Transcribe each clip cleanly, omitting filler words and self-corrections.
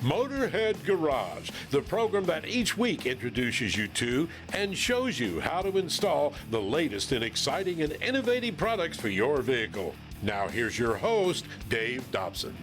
Motorhead Garage, the program that each week introduces you to and shows you how to install the latest in exciting and innovative products for your vehicle. Now here's your host, Dave Dobson.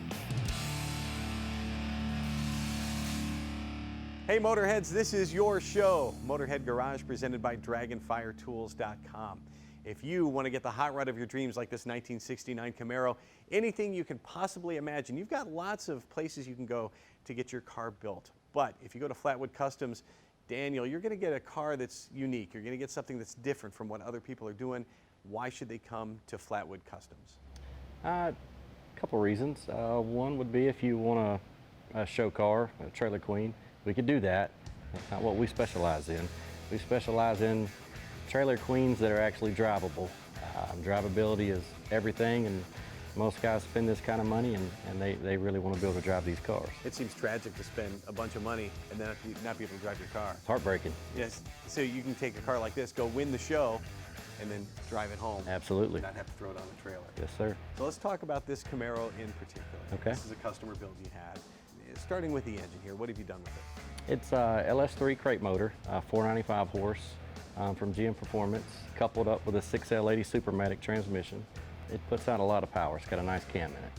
Hey Motorheads, this is your show, Motorhead Garage, presented by DragonfireTools.com. If you want to get the hot rod of your dreams like this 1969 Camaro, anything you can possibly imagine, you've got lots of places you can go to get your car built. But if you go to Flatwood Customs, Daniel, you're going to get a car that's unique. You're going to get something that's different from what other people are doing. Why should they come to Flatwood Customs? A couple reasons. One would be if you want a show car, a trailer queen, we could do that. That's not what we specialize in. We specialize in trailer queens that are actually drivable. Drivability is everything, and most guys spend this kind of money and they really want to be able to drive these cars. It seems tragic to spend a bunch of money and then not be able to drive your car. It's heartbreaking. Yes, so you can take a car like this, go win the show, and then drive it home. Absolutely. Not have to throw it on the trailer. Yes, sir. So let's talk about this Camaro in particular. Okay. This is a customer build you had. Starting with the engine here, what have you done with it? It's a LS3 crate motor, 495 horse from GM Performance, coupled up with a 6L80 Supermatic transmission. It puts out a lot of power. It's got a nice cam in it.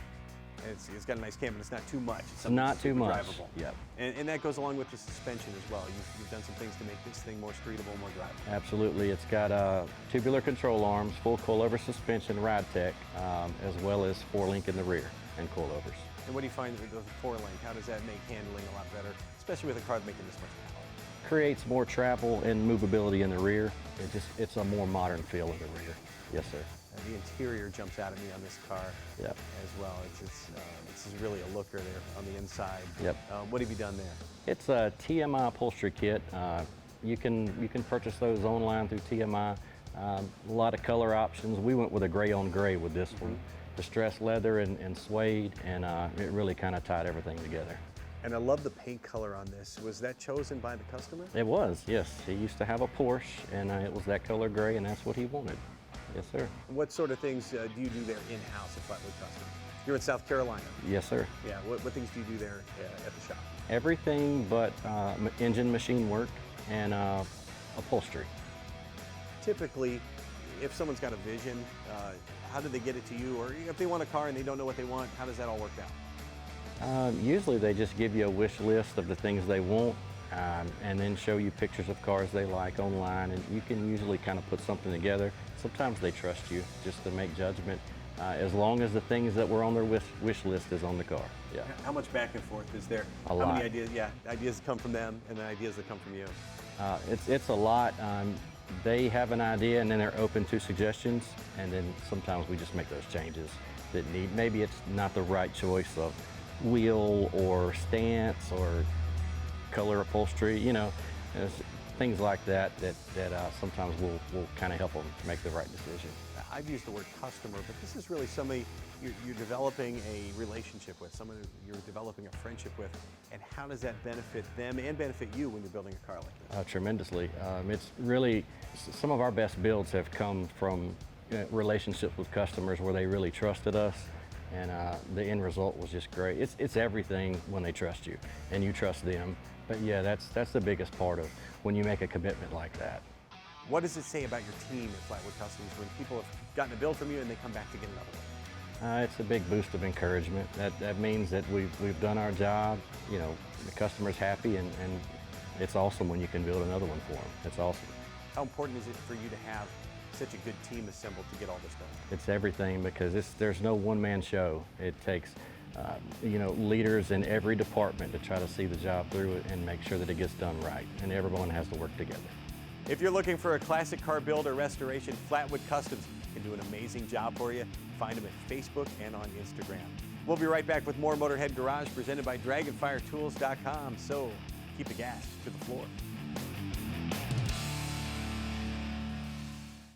It's got a nice cam, but it's not too much. It's not too much. Drivable. Yep. And that goes along with the suspension as well. You've done some things to make this thing more streetable, more drivable. Absolutely. It's got tubular control arms, full coilover suspension, ride tech, as well as 4-link in the rear and coilovers. And what do you find with the 4-link? How does that make handling a lot better, especially with a car making this much power? Creates more travel and movability in the rear. It's a more modern feel in the rear. Yes, sir. The interior jumps out at me on this car yep. as well. This is really a looker there on the inside. Yep. What have you done there? It's a TMI upholstery kit. You can purchase those online through TMI. A lot of color options. We went with a gray on gray with this one. Distressed leather and suede, and it really kind of tied everything together. And I love the paint color on this. Was that chosen by the customer? It was, yes. He used to have a Porsche, and it was that color gray, and that's what he wanted. Yes, sir. What sort of things do you do there in-house at Flatwood Customs? You're in South Carolina. Yes, sir. Yeah, what things do you do there at the shop? Everything but engine machine work and upholstery. Typically, if someone's got a vision, how do they get it to you? Or if they want a car and they don't know what they want, how does that all work out? Usually they just give you a wish list of the things they want and then show you pictures of cars they like online, and you can usually kind of put something together. Sometimes they trust you just to make judgment, as long as the things that were on their wish list is on the car. Yeah. How much back and forth is there? A lot. How many ideas? Yeah, ideas come from them and then ideas that come from you. It's a lot. They have an idea and then they're open to suggestions, and then sometimes we just make those changes that maybe it's not the right choice of wheel or stance or color upholstery, you know, things like that sometimes will kind of help them make the right decision. I've used the word customer, but this is really somebody you're developing a relationship with, someone you're developing a friendship with, and how does that benefit them and benefit you when you're building a car like this? Tremendously. It's really, some of our best builds have come from relationships with customers where they really trusted us, and the end result was just great. It's everything when they trust you and you trust them. But yeah, that's the biggest part of when you make a commitment like that. What does it say about your team at Flatwood Customs when people have gotten a build from you and they come back to get another one? It's a big boost of encouragement. That means that we've done our job. You know, the customer's happy, and it's awesome when you can build another one for them. It's awesome. How important is it for you to have such a good team assembled to get all this done? It's everything, because there's no one-man show. It takes leaders in every department to try to see the job through and make sure that it gets done right, and everyone has to work together. If you're looking for a classic car build or restoration, Flatwood Customs can do an amazing job for you. Find them at Facebook and on Instagram. We'll be right back with more Motorhead Garage presented by DragonfireTools.com. So keep the gas to the floor.